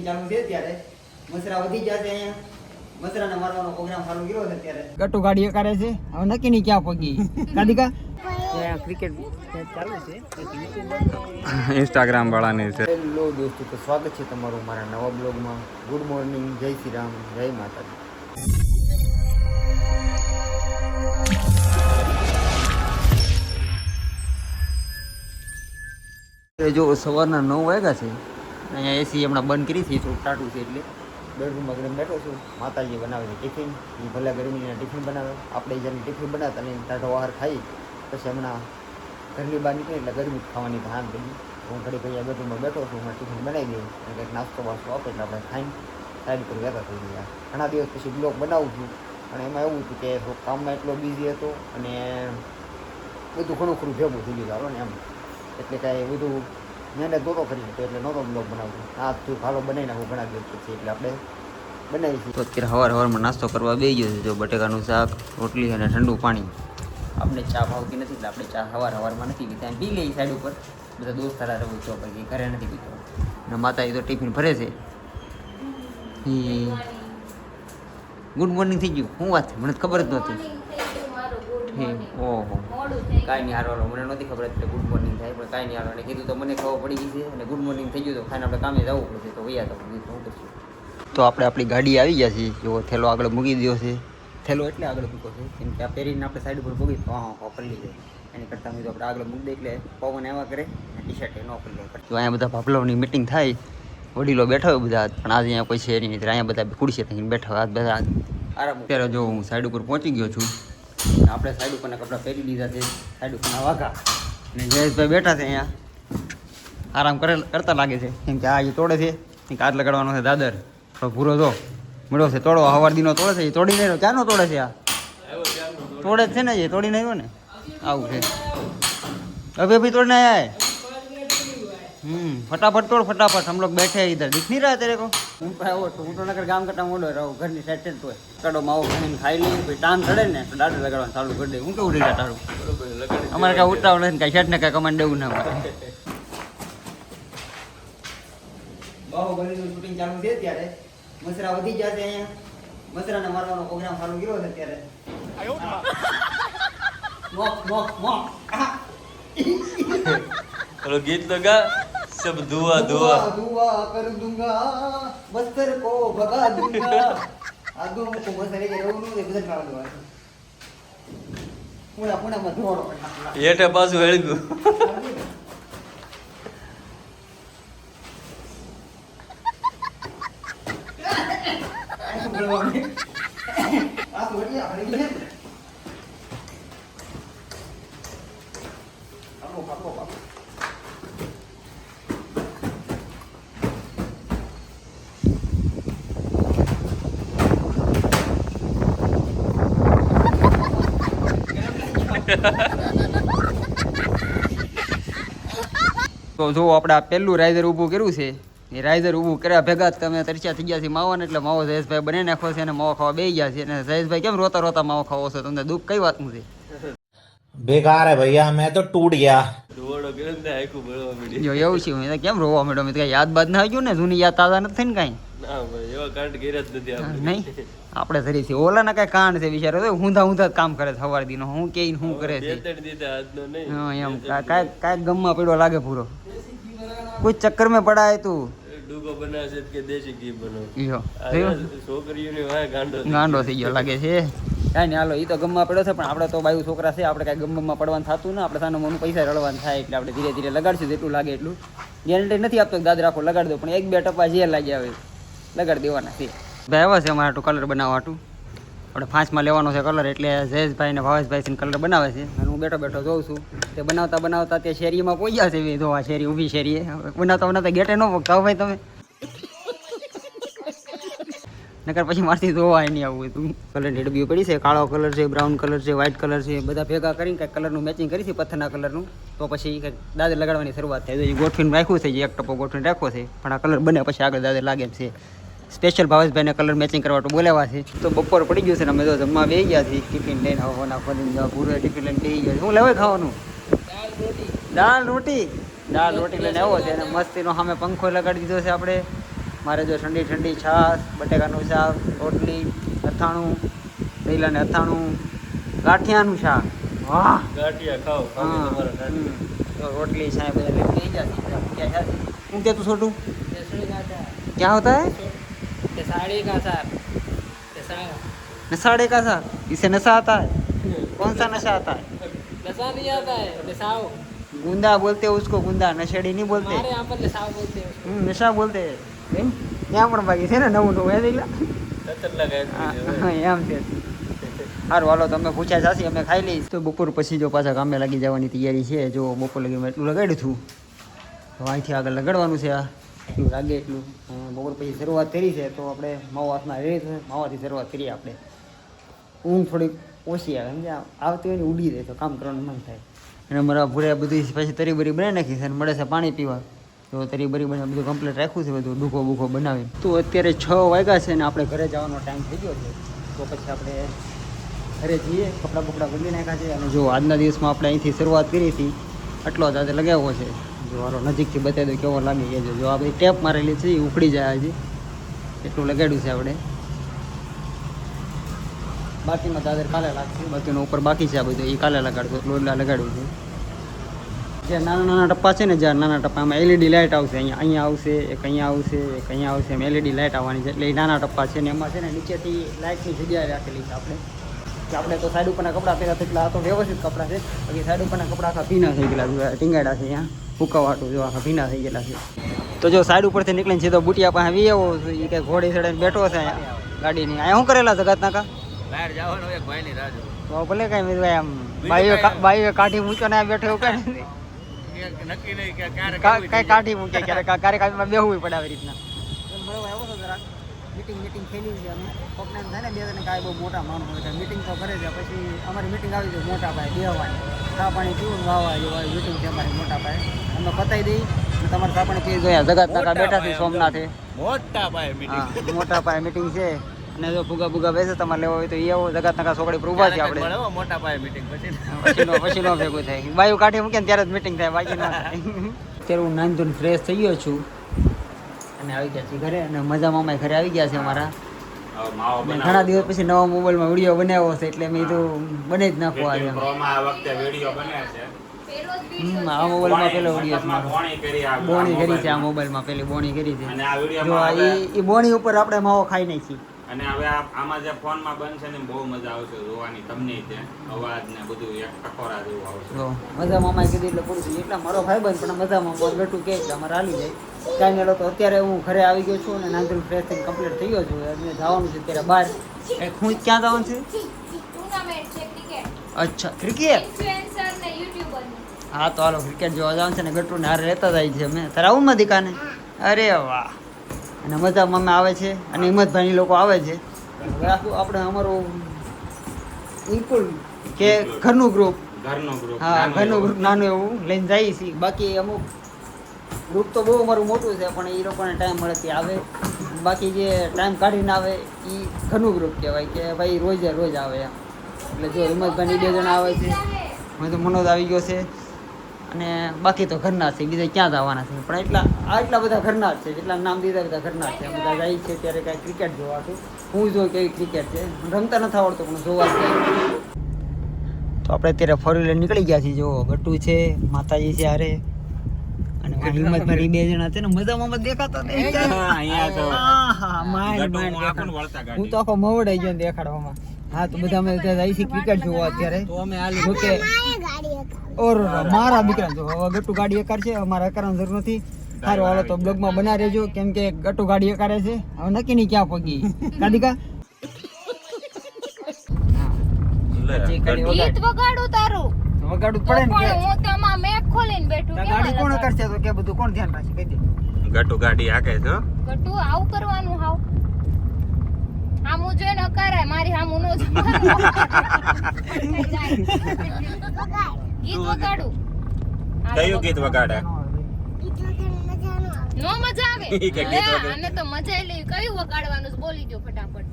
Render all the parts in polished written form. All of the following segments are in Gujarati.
ચાલુ છે ત્યારે મસરા વધી જશે અહીંયા મસરાને મારવાનો પ્રોગ્રામ ચાલુ કર્યો છે ત્યારે ગટુ ગાડી કરે છે હવે નક્કી ની ક્યાં પગી કાદિકા ક્રિકેટ ચાલુ છે ઇન્સ્ટાગ્રામ વાળાની છે. હેલો દોસ્તો, તો સ્વાગત છે તમારું મારા નવા બ્લોગમાં. ગુડ મોર્નિંગ, જય શ્રી રામ, જય માતાજી. જો સવારના 9 વાગ્યા છે. અહીંયા એસી હમણાં બંધ કરી છે, થોડું ટાટું છે એટલે બેડરૂમમાં ગરમ બેઠો છું. માતાજી બનાવે છે ટિફિન, એ ભલે ગરમીના ટિફિન બનાવે. આપણે જ્યારે ટિફિન બનાવતા ને ટાટો બહાર ખાઈ પછી હમણાં ઘરની બહાર નીકળે એટલે ગરમી ખાવાની તો હાન થઈ. હું ઘડી અહીંયા બેડરૂમમાં બેઠો છું, હું ટિફિન બનાવી દઉં અને કંઈક નાસ્તો વાસ્તો આપે એટલે આપણે ખાઈને સાઈડ પર વહેતા થઈ ગયા. ઘણા દિવસ પછી બ્લોગ બનાવું છું અને એમાં એવું હતું કે થોડુંક કામમાં એટલો બિઝી હતો અને બધું ઘણું ખરું ભેગું થઈ ગયું ચાલો ને એમ, એટલે કાંઈ બધું મહેનત નહોતો કરી શકતો એટલે નહોતો બ્લોગ બનાવતો. આ તું ખાલો બનાવી નાખું ઘણા દિવસ પછી એટલે આપણે બનાવી છીએ. તો અત્યારે સવારમાં નાસ્તો કરવા બેસી ગયો છે. જો બટેકાનું શાક, રોટલી અને ઠંડુ પાણી. આપણે ચા ભાવતી નથી એટલે આપણે ચા સવારમાં નથી પીતા, પી લઈ સાઈડ ઉપર બધા દોસ્તારા રહું છો પછી ઘરે નથી પીતો. અને માતા એ તો ટિફિન ભરે છે. એ ગુડ મોર્નિંગ થઈ ગયું. શું વાત છે, મને ખબર જ નહોતી. ઓહો, કાંઈ નહીં હારવાનો, મને નહોતી ખબર એટલે ગુડ મોર્નિંગ થાય પણ કાંઈ નહીં હારવાનું કીધું તો મને ખબર પડી ગઈ છે. અને ગુડ મોર્નિંગ થઈ ગયું તો ખાઈને આપણે કામે જવું પડશે તો વૈયા તો શું કરશું. તો આપણે આપણી ગાડી આવી ગયા છીએ. જો થેલો આગળ મૂકી દીધો છે. થેલો એટલે આગળ મૂકો છે કેમ કે આ પહેરીને આપણે સાઈડ ઉપર મૂકી તો હા પલ્લી જાય. એની કરતાં મેં તો આપણે આગળ મૂકી દે એટલે પવન એવા કરે અને ટી શર્ટ એ ન પલ્લે. તો અહીંયા બધા ભાભલાઓની મિટિંગ થાય, વડીલો બેઠા હોય બધા, પણ આજે અહીંયા કોઈ છે નહીં. અહીંયા બધા ખુરશી થઈને બેઠા હોય બધા આરામ. અત્યારે જો હું સાઈડ ઉપર પહોંચી ગયો છું. આપણે સાઈડ ઉપરના કપડાં પહેરી લીધા છે, સાઈડ ઉપરના વાઘા અને જયેશભાઈ બેઠા છે અહીંયા આરામ કરતા લાગે છે કેમ કે આ એ તોડે છે. હાથ લગાડવાનો છે દાદર. તો પૂરો જો મળ્યો છે તોડો, હવાર દીનો તોડે છે. એ તોડી નહીં રહ્યો, ક્યાંનો તોડે છે? આ તોડે જ છે ને, એ તોડી નહીં રહ્યો ને. આવું છે અભી અભી તોડને આયા. फटाफट तोड़ फटाफट, हम लोग बैठे हैं इधर, दिख नहीं रहा तेरे को? હું તો નગર ગામ કરતા મોડો રહું, ઘરની સાઈડ સાઈડ તો કડો માવો ખાઈને ખાઈ લઈએ પછી ટાણ ચડે ને તો દાઢ લગાડવાનું ચાલુ કરી દે. હું કેવું રીટા તારું? અમારે કાંઈ ઉતાવળ નથી, કાંઈ શર્ટ ને કાંઈ કમાન્ડ દેવું ના મળે. બાહુબલીનું શૂટિંગ ચાલુ છે ત્યારે મસરા વધી જશે અહીંયા. મસરાને મારવાનો પ્રોગ્રામ ચાલુ કર્યો છે ત્યારે મોક મોક મોક. चलो गीत तो गा, सब दुआ दुआ दुआ कर दूंगा, बस्तर को भगा दूंगा. आदू को मसरे के रहू नु बदल कर दो. पूरा पूरा मत धोड़ो. येटे पासु हेळगु आ तो बढ़िया हरी है. आपको आपको તો જો આપણે આ પહેલું રાઇઝર ઊભું કર્યું છે. એ રાઇઝર ઊભું કર્યા ભેગા તમે તરસ્યા થઈ ગયા છે માવાને, એટલે માવો જયેશભાઈ બનાવી નાખો છે અને માવો ખાવા બેસી ગયા છે. અને જયેશભાઈ કેમ રોતા રોતા માવો ખાવો છો? તમને દુઃખ કઈ વાતનું છે? बेकार है भैया, मैं तो टूट गया. રોડો ગંદા આખું બળવા મળી. જો એવું છે, મેં કેમ રોવા માંડ્યો? મેં કઈ યાદ બાદ ના આવી ગયું ને? જૂની યાદ તાજા નથી ને કાંઈ? ના ભાઈ એવા કાંડ કર્યા જ નથી આપણે. નહીં આપણે ધરી છે ઓલાના કઈ કાંડ છે બિચારો, ઊંધા ઊંધા કામ કરે છે સવાર દીનો. હું કે શું કરે છે? બે ત્રણ દીધા આજનો નહીં. હા એમ કાંઈક ગમમાં પડ્યો લાગે પૂરો. કોઈ ચક્કર મેં પડાય તું ડૂગો બનાવે છે કે દેશી ઘી બનાવે? યો છોકરીઓને વાય ગાંડો થઈ ગયો લાગે છે. કાંઈ નહીં હાલો, એ તો ગમમાં પડ્યો છે પણ આપણે તો બાયું છોકરા છે, આપણે કાંઈ ગમમાં પડવાનું થતું ને. આપણે સાનું મોનું પૈસા રળવાનું થાય એટલે આપણે ધીરે ધીરે લગાડશું જેટલું લાગે એટલું. ગેરંટી નથી આપતો દાદ રાખો લગાડી દો, પણ 1-2 ટપા જે લાગ્યા હોય લગાડી દેવાના છે. ભાઈ આવ્યા છે અમારા કલર બનાવવા હાટું. આપણે 5માં લેવાનો છે કલર, એટલે જયેશભાઈ ને ભાવેશભાઈ કલર બનાવે છે અને હું બેઠો બેઠો જોઉં છું. તે બનાવતા બનાવતા તે શેરીમાં પહોંચ્યા છે. જો આ શેરી ઊભી શેરીએ બનાવતા બનાવતા ગેટે ન પગતા ભાઈ તમે, નકર પછી મારથી જોવાય નહીં આવું તું. કલરની ડબ્બીઓ પડી છે, કાળો કલર છે, બ્રાઉન કલર છે, વ્હાઇટ કલર છે, બધા ભેગા કરીને કંઈક કલરનું મેચિંગ કરી છે પથ્થરના કલરનું. તો પછી કંઈક દાદર લગાડવાની શરૂઆત થાય. ગોઠવીને રાખ્યું છે, એક ટપો ગોઠવીને રાખ્યો છે, પણ આ કલર બને પછી આગળ દાદર લાગે એમ છે. સ્પેશિયલ ભાવેશભાઈને કલર મેચિંગ કરવા તો બોલાવ્યા છે. તો બપોર પડી ગયું છે ને અમે તો જમવા બેસી ગયા છીએ. ટિફિન લઈને આવવાના ફરીને પૂરો ટિફિન લઈને બેસી ગયા છે. શું લેવાય ખાવાનું? દાળ રોટી લઈને આવ્યો છે અને મસ્તીનો સામે પંખો લગાડી દીધો છે આપણે. મારે જો ઠંડી ઠંડી છાશ, બટેકાનું શાક, રોટલી, અથાણું, દહીલાને અથાણું, ગાંઠિયાનું શાક. વાહ. ગાંઠિયા ખાઓ हाँ, તમારા ગાંઠિયા तो रोटली चाय बजा लेके ही जाती है क्या है तुम क्या तू छोटू क्या होता है साड़ी का सार नशाड़े का साथ इसे नशा आता है कौन सा नशा आता है नशा नहीं आता है नशाओ गुंदा बोलते हैं उसको गुंदा नशेड़ी नहीं बोलते हमारे यहाँ पर नशाओ बोलते हैं उसको। नशा बोलते हैं એમ ત્યાં પણ બાકી છે ને નવું નવું એ દીકલા ખતરનાક આદમી છે એમ છે સારું હાલો તમે પૂછ્યા જાસી અમે ખાઈ લઈશ તો બપોર પછી જો પાછા કામે લાગી જવાની તૈયારી છે જો બપોર લગી મેં એટલું લગાડ્યું હતું તો અહીંથી આગળ લગાડવાનું છે આ એટલું લાગે એટલું બપોર પછી શરૂઆત કરી છે તો આપણે માવાસમાં રહી છે માવાથી શરૂઆત કરીએ આપણે ઊંઘ થોડીક ઓછી આવે સમજ્યા આવતી હોય ને ઉડી જાય તો કામ કરવાનું મન થાય અને અમારા ભૂરે બધી પછી તરી બરી બનાવી નાખી છે અને મળે છે પાણી પીવા તો તરી બરી બને બધું કમ્પ્લીટ રાખ્યું છે બધું ડૂખો બૂખો બનાવી તો અત્યારે 6 વાગ્યા છે ને આપણે ઘરે જવાનો ટાઈમ થઈ ગયો છે તો પછી આપણે ઘરે જઈએ કપડાં બપડા બદલી નાખ્યા છે અને જો આજના દિવસમાં આપણે અહીંથી શરૂઆત કરી હતી આટલો જ આજે લગાવ્યો છે જો હારો નજીકથી બતાવી દો કેવો લાગે એ જો આ બધી ટેપ મારેલી છે એ ઉખડી જાય હજી એટલું લગાડ્યું છે આપણે બાકીમાં દાદર કાલે લાગશે બાકીનો ઉપર બાકી છે આ બધું એ કાલે લગાડશું એટલું લગાડ્યું છે જે નાના નાના ટપ્પા છે ને જ્યાં નાના ટપ્પામાં એલઈડી લાઇટ આવશે અહીંયા આવશે એક અહીંયા આવશે એક અહીંયા આવશે એમ એલઈડી લાઇટ આવવાની છે એટલે એ નાના ટપ્પા છે ને એમાં છે ને નીચેથી લાઇટની જગ્યાએ રાખેલી છે આપણે કે આપણે તો સાઈડ ઉપરના કપડાં પહેર્યા એટલા આ તો વ્યવસ્થિત કપડાં છે બાકી સાઈડ ઉપરના કપડાં આખા ભીના થઈ ગયેલા છે ટીંગાડા છે અહીંયા હુકાવાટું જો આખા ભીના થઈ ગયેલા છે તો જો સાઈડ ઉપરથી નીકળીને સીધો બુટિયા પાસે વી આવ્યો છે એ કંઈ ઘોડી ચડાઈને બેઠો છે અહીંયા ગાડીની અહીંયા શું કરેલા જગત નાકા બહાર જવાનું એક ભાઈની રાહ જોઉં. તો ભલે કાંઈ મેં આમ બાઈઓ કાઢી મૂક્યો ને આ બેઠો એવું કાંઈ નક્કી નહીં કે ક્યારે કઈ કાઢી મૂકે ક્યારેક કાર્યક્રમમાં બેહવું પડે આવી રીતના મીટિંગ ખેલી છે અમે કોકને થાય ને બે જણે કાંઈ બહુ મોટા માણસ હોય મીટિંગ તો કરે છે પછી અમારી મીટિંગ આવી જાય મોટા પાયે બેહવાની ચા પાણી પીવું વાવા જેવા મીટિંગ છે અમારી મોટા પાયે અમે પતાવી દઈ અને તમારે ચા પાણી પી જોયા જગત નાકા બેઠા છે સોમનાથે મોટા ભાઈ meeting. હા મોટા પાયે મીટિંગ છે અને જો ભૂગા ભૂગા બેસે તમારે લેવા હોય તો એ આવો જગત નાકા છોકરી પર ઊભા છે આપણે મળે હો, મોટા ભાઈ meeting પછી પછી નો ભેગું થાય બાયું કાઢી મૂકે ને ત્યારે જ મીટિંગ થાય બાકી ના થાય અત્યારે હું નાન ધોઈને ફ્રેશ થઈ ગયો છું અને આવી ગયા છે ઘરે અને મજા મામા ઘરે આવી ગયા છે અમારા અને ઘણા દિવસ પછી નવા મોબાઈલમાં વિડીયો બનાવ્યો છે એટલે મેં તો બને જ નાખવો આજે આ મોબાઈલમાં પેલો વિડીયો છે મારો બોણી કરી છે આ મોબાઈલમાં પેલી બોણી કરી છે જો આ એ બોણી ઉપર આપણે માવો ખાઈ નાખી અને હવે આમાં જે ફોનમાં બનશે ને બહુ મજા આવશે જોવાની તમને તે અવાજ ને બધું એક ટકોરા જેવું આવશે તો મજા મામાએ કીધું એટલે પૂરું થયું એટલા મારો ભાઈ બંધ પણ મજા મામા બેઠું કે એટલે અમારે હાલી જાય કાંઈ મેળો તો અત્યારે હું ઘરે આવી ગયો છું અને નાંદુલ ફ્રેશ થઈને કમ્પ્લીટ થઈ ગયો છું અને જવાનું છે અત્યારે બહાર હું ક્યાં જવાનું છે ટુર્નામેન્ટ છે ક્રિકેટ અચ્છા ક્રિકેટ ઇન્ફ્લુએન્સર ને યુટ્યુબર હા તો હાલો ક્રિકેટ જોવા જવાનું છે ને ગટુને હારે રહેતા જાય છે અમે તારે આવું માં દીકાને અરે વાહ અને મજા મામા આવે છે અને હિંમતભાઈ લોકો આવે છે હવે આખું આપણે અમારું બિલકુલ કે ઘરનું ગ્રુપ હા ઘરનું ગ્રુપ નાનું એવું લઈને જઈએ છીએ બાકી અમુક ગ્રુપ તો બહુ અમારું મોટું છે પણ એ લોકોને ટાઈમ મળે તે આવે બાકી જે ટાઈમ કાઢીને આવે એ ઘરનું ગ્રુપ કહેવાય કે ભાઈ રોજે રોજ આવે એમ એટલે જો હિંમતભાઈ 2 જણા આવે છે મેં તો મનોજ આવી ગયો છે અને બાકી તો ઘરના છે બીજા ક્યાં જવાના છે પણ એટલા બધા ઘરના જ છે જેટલા નામ દીધા બધા ઘરના છે બધા જાય છે ત્યારે કાંઈ ક્રિકેટ જોવા છું હું જો કેવી ક્રિકેટ છે રમતા નથી આવડતું પણ જોવા જ જાય તો આપણે અત્યારે 4 વ્હીલર નીકળી ગયા છીએ જો ગટ્ટુ છે માતાજી છે હારે અને હિંમતભાઈ 2 જણા છે ને મજામાં દેખાતા નહીં હું તો આખો મવડાઈ ગયો દેખાડવામાં હા તો બધા અમે જાય છે ક્રિકેટ જોવા અત્યારે તો અમે હાલ જોકે ઓર મારા દીકરા જો હવે ગટ્ટુ ગાડી એકાર છે અમારે કરવાની જરૂર નથી સારું હાલો તો બ્લોગમાં બના રહેજો કેમ કે ગટ્ટુ ગાડી એકારે છે હવે નક્કી નહીં ક્યાં પગી કાદિકા ગીત વગાડું તારું વગાડવું પડે ને પણ હું તો આમાં મેક ખોલીને બેઠું કે ગાડી કોણ કરશે તો કે બધું કોણ ધ્યાન રાખશે કહી દે ગટુ ગાડી હાકે છે હો. ગટુ આવું કરવાનું હાવ આમું જોઈને અકારાય મારી હામું નો જોવાનું ગીત વગાડું કયું ગીત વગાડે નો મજા આવે ઈ કે ગીત વગાડે. અને તો મજા લે કયું વગાડવાનું છે? બોલી દો ફટાફટ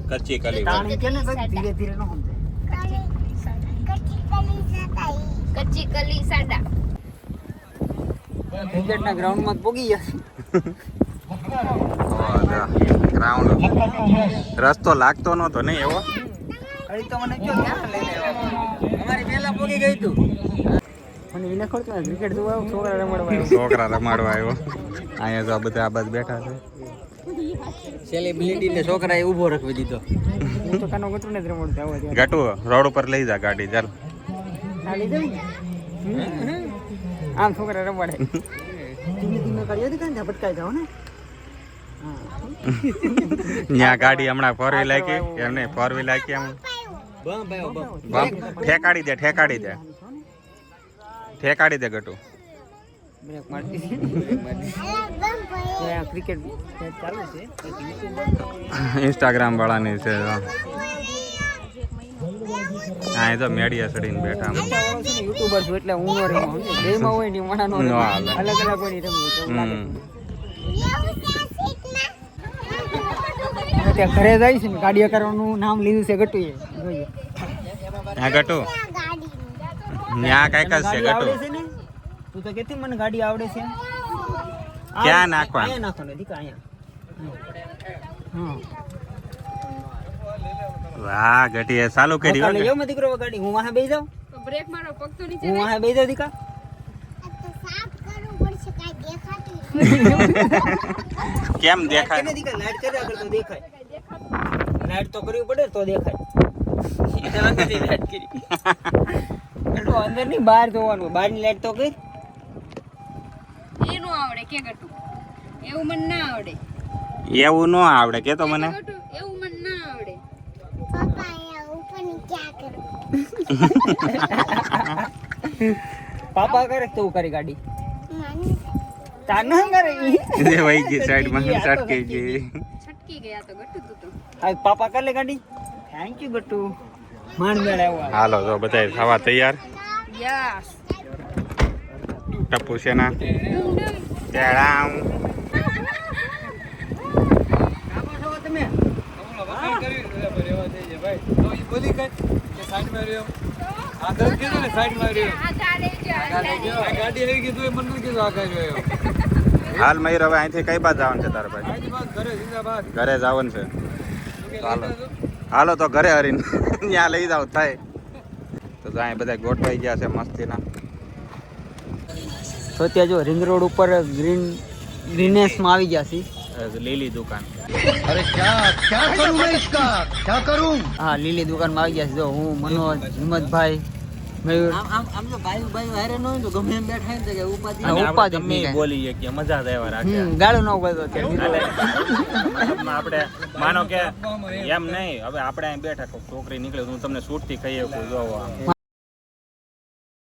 કચ્ચી કલી તાણી કે ને ભાઈ ધીરે ધીરે નો સમજાય કચ્ચી કલી સાડા ક્રિકેટના ગ્રાઉન્ડમાં પોગી ગયા ગ્રાઉન્ડ રસ્તો લાગતો નતો નહીં એવો. અરે તો મને કયો ક્યાં લઈને આવ્યા? અમારી પહેલા પોગી ગઈ તું. મને વિના ખોડતો ક્રિકેટ જોવા આવ્યો, છોકરા રમાડવા આવ્યો. છોકરા રમાડવા આવ્યો. અહીંયા જો બધા આ બાજુ બેઠા છે. સેલિબ્રિટી ને છોકરાએ ઊભો રાખવી દીધો. હું તો કાનો ગટુ ને જ રમાડતો આવો ત્યાં. ગટુ રોડ ઉપર લઈ જા ગાડી ચાલ. ખાલી જઈ આમ છોકરા રમાડે. ધીમે ધીમે કર્યો હતી કાંઈ ભટકાઈ જાવ ને. ત્યાં ગાડી હમણાં ફોર વ્હીલ લાગી એમને ફોર વ્હીલ લાગી એમ ઠેકાડી દે ઠેકાડી દે ઠેકાડી દે ગટુ. બ્રેક મારતી ક્રિકેટ ચાલુ છે. ઇન્સ્ટાગ્રામ વાળાની છે. હા એ તો મેડિયા ચડીને બેઠા આમ. યુટ્યુબર છું એટલે હું નો રમું. બેમાં હોય ને મણા નો નો હાલે. અલગ અલગ હોય રમું. ત્યાં ઘરે જાય છે ને ગાડીઓ કરવાનું નામ લીધું છે ગટુએ. જોઈએ હા ગટુ ત્યાં કઈક જ છે ગટુ. આવડે છે ને તું તો કેતી મને ગાડી આવડે છે. ક્યાં નાખવા? અહીંયા નાખો ને દીકા અહીંયા. હા વાહ ગટીએ ચાલુ કરી હો. લઈ જાવ મેં દીકરો ગાડી. હું વાહે બેસી જાઉં. બ્રેક મારો પગ તો નીચે હું વાહે બેસી જાઉં દીકા. કેમ દેખાય? કેને દીકા લાઈટ કર્યા કર તો દેખાય. લાઈટ તો કરવી પડે તો દેખાય. એટલે અંદરની લાઈટ કરી. તો અંદર ની બહાર જોવાનું. બહારની લાઈટ તો કરી. એનું આવડે કે ગટુ એવું મને ના આવડે. એવું ન આવડે કે તો મને. ગટુ એવું મને ના આવડે. પાપા કરે તો કરી ગાડી. તાર ના કરે. એ વહી ગઈ સાઈડમાં સટકી ગઈ. છટકી ગયા તો ગટુ તું તો. આ પાપા કરે લે ગાડી. Thank you Gatu. માન મેળ આવ્યો. હાલો તો બધા ખાવા તૈયાર. યસ ટપુ સેના તેડામ હાલ મયુર હવે અહીંથી કઈ બાજુ જવાનું છે તારા ભાઈ? ઘરે જવાનું છે. હાલો હાલો તો ઘરે હરીને ત્યાં લઈ જાવ થાય તો અહીં બધા ગોઠવાઈ ગયા છે મસ્તીના. તો ત્યાં જો રિંગ રોડ ઉપર ગ્રીનેસમાં આવી ગયા છે. લીલી દુકાન. હા લીલી દુકાનમાં આવી ગયા છે. જો હું મનોજ હિંમતભાઈ મયુર આમ તો બાયુ હારે ન હોય તો ગમે એમ બેઠા ને કે ઉપાધિ ગમે ઈ બોલીએ કે મજા જ આવ્યા રાખે. ગાળું ન બોલતો આપણે માનો કે એમ નહીં હવે આપણે અહીં બેઠા છોકરી નીકળે હું તમને શૂટ થી કહીએ જોવો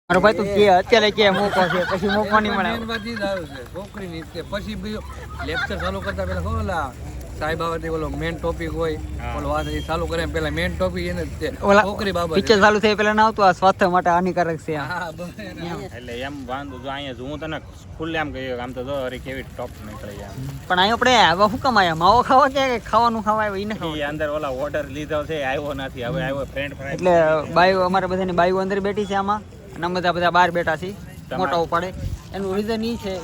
મારો ભાઈ તું કે અત્યારે કે મોકો છે પછી મોકો નહીં મળે. છોકરી ની પછી બીજો લેક્ચર ચાલુ કરતા પેલા ખોલા સાહેબ બાબતે ઓલો મેન ટોપિક હોય ઓલો વાત એ ચાલુ કરે પેલા મેન ટોપિક એને જ છે છોકરી બાબત. પિક્ચર ચાલુ થાય પેલા ના આવતું આ સ્વાસ્થ્ય માટે હાનિકારક છે. એટલે એમ વાંધો જો અહીંયા હું તને ખુલ્લે એમ કહ્યું આમ તો જો અરે કેવી ટોપ નીકળી જાય. પણ અહીં આપણે હવે શું કામ આવ્યા? માવો ખાવા કે ખાવાનું ખાવા આવ્યો એને એ અંદર ઓલા ઓર્ડર લીધો છે આવ્યો નથી હવે આવ્યો ફ્રેન્ડ ફ્રાઈડ. એટલે બાયુ અમારે બધાની બાયુ અંદર બેઠી છે આમાં અને અમે બધા બહાર બેઠા છીએ. મોટા પડે એનું રીઝન એ છે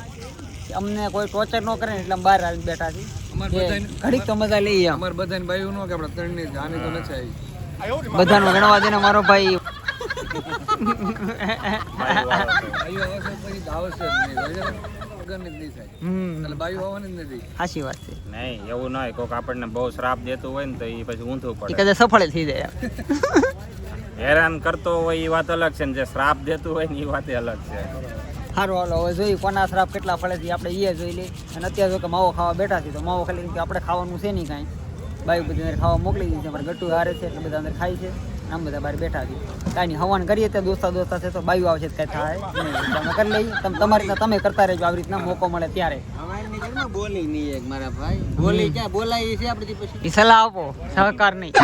કે અમને કોઈ ટોર્ચર ન કરે ને એટલે અમે બહાર આવીને બેઠા છીએ. ઘડીક તો મજા લઈએ. અમારે બધાને બાયું નો કે આપણે ત્રણ ની આની તો નથી આવી બધાનો ગણવા દે ને મારો ભાઈ. બાયું આવશે પછી આવશે જ નહીં વગરની જ નહીં થાય એટલે બાયું આવવાની જ નથી. સાચી વાત છે. નહીં એવું નહીં કોક આપણને બહુ શ્રાપ દેતું હોય ને તો એ પછી ઊંધું એ પડે. કદાચ સફળ થઈ જાય. હેરાન કરતો હોય એ વાત અલગ છે ને જે શ્રાપ દેતું હોય ને એ વાત અલગ છે. સારું હાલો હવે જોઈ કોના શ્રાપ કેટલા ફળે છે આપણે એ જોઈ લઈએ. અને અત્યારે જો કે માવો ખાવા બેઠા છે તો માવો ખાલી કે આપણે ખાવાનું છે નહીં કાંઈ. બાયું બધી અંદર ખાવા મોકલી દીધી છે. અમારે ગટ્ટુ હારે છે એટલે બધા અંદર ખાય છે. આમ બધા બહાર બેઠા છે. કાંઈ નહીં હવાન કરીએ તો દોસ્તા છે તો બાયું આવશે કાંઈ થાય નહીં. અમે કરી લઈએ. તમારી રીતના તમે કરતા રહેજો આવી રીતના મોકો મળે ત્યારે. બોલી નહીં એક મારા ભાઈ બોલી ક્યાં બોલાય છે આપણે પછી એ સલાહ આપો સહકાર નહીં.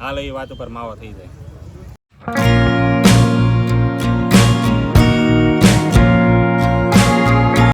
હાલ એ વાત ઉપર માવો થઈ જાય.